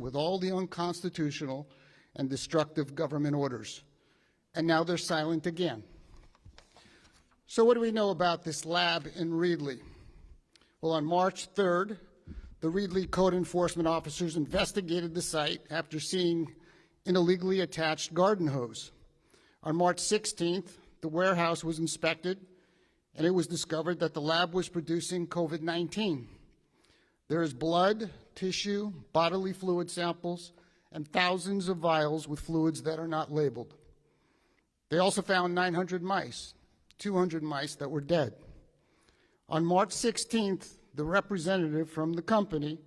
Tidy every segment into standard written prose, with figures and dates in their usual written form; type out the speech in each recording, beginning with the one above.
consistent with all the unconstitutional and destructive government orders. And now they're silent again. So what do we know about this lab in Reedley? Well, on March 3rd, the Reedley code enforcement officers investigated the site after seeing an illegally attached garden hose. On March 16th, the warehouse was inspected, and it was discovered that the lab was producing COVID-19. There is blood, tissue, bodily fluid samples, and thousands of vials with fluids that are not labeled. They also found 900 mice, 200 mice that were dead. On March 16th, the representative from the company,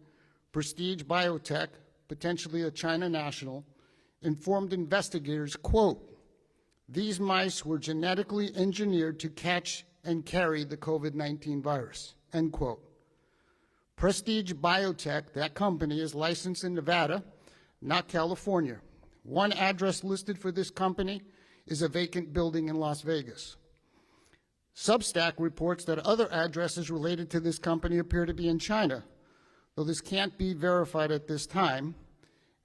Prestige Biotech, potentially a China national, informed investigators, quote, "These mice were genetically engineered to catch and carry the COVID-19 virus," end quote. Prestige Biotech, that company, is licensed in Nevada, not California. One address listed for this company is a vacant building in Las Vegas. Substack reports that other addresses related to this company appear to be in China, though this can't be verified at this time.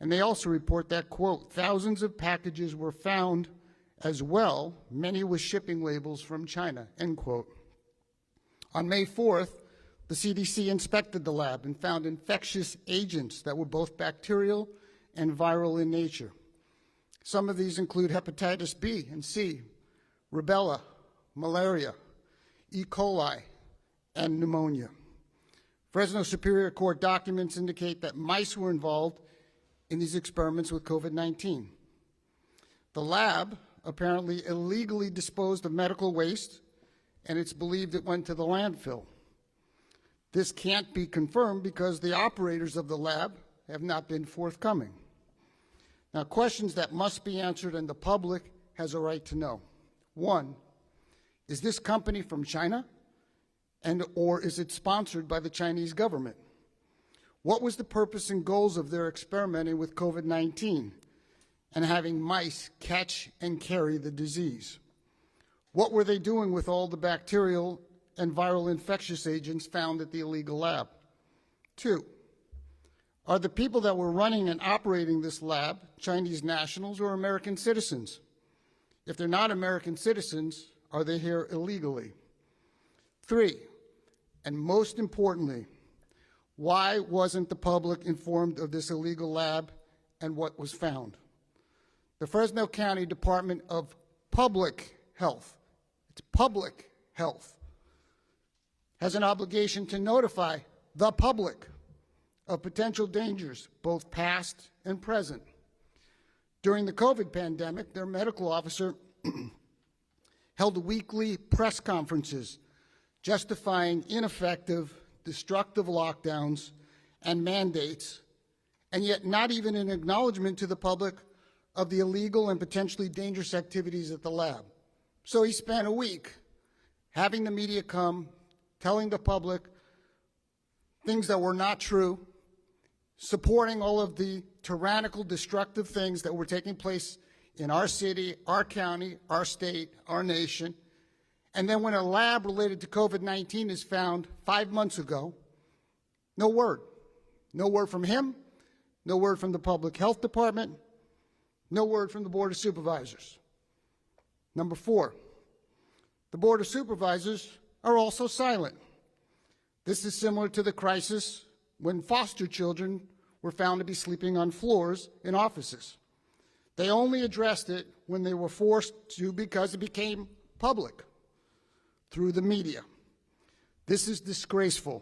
And they also report that, quote, "Thousands of packages were found as well, many with shipping labels from China," end quote. On May 4th, the CDC inspected the lab and found infectious agents that were both bacterial and viral in nature. Some of these include hepatitis B and C, rubella, malaria, E. coli, and pneumonia. Fresno Superior Court documents indicate that mice were involved in these experiments with COVID-19. The lab apparently illegally disposed of medical waste, and it's believed it went to the landfill. This can't be confirmed because the operators of the lab have not been forthcoming. Now, questions that must be answered and the public has a right to know. One, is this company from China, or is it sponsored by the Chinese government? What was the purpose and goals of their experimenting with COVID-19 and having mice catch and carry the disease? What were they doing with all the bacterial and viral infectious agents found at the illegal lab? Two, are the people that were running and operating this lab Chinese nationals or American citizens? If they're not American citizens, are they here illegally? Three, and most importantly, why wasn't the public informed of this illegal lab and what was found? The Fresno County Department of Public Health, it's public health, has an obligation to notify the public of potential dangers, both past and present. During the COVID pandemic, their medical officer held weekly press conferences justifying ineffective, destructive lockdowns and mandates, and yet not even an acknowledgement to the public of the illegal and potentially dangerous activities at the lab. So he spent a week having the media come, telling the public things that were not true, supporting all of the tyrannical, destructive things that were taking place in our city, our county, our state, our nation. And then when a lab related to COVID-19 is found 5 months ago, no word. No word from him, no word from the Public Health Department, no word from the Board of Supervisors. Number four, the Board of Supervisors are also silent. This is similar to the crisis when foster children were found to be sleeping on floors in offices. They only addressed it when they were forced to because it became public through the media. This is disgraceful.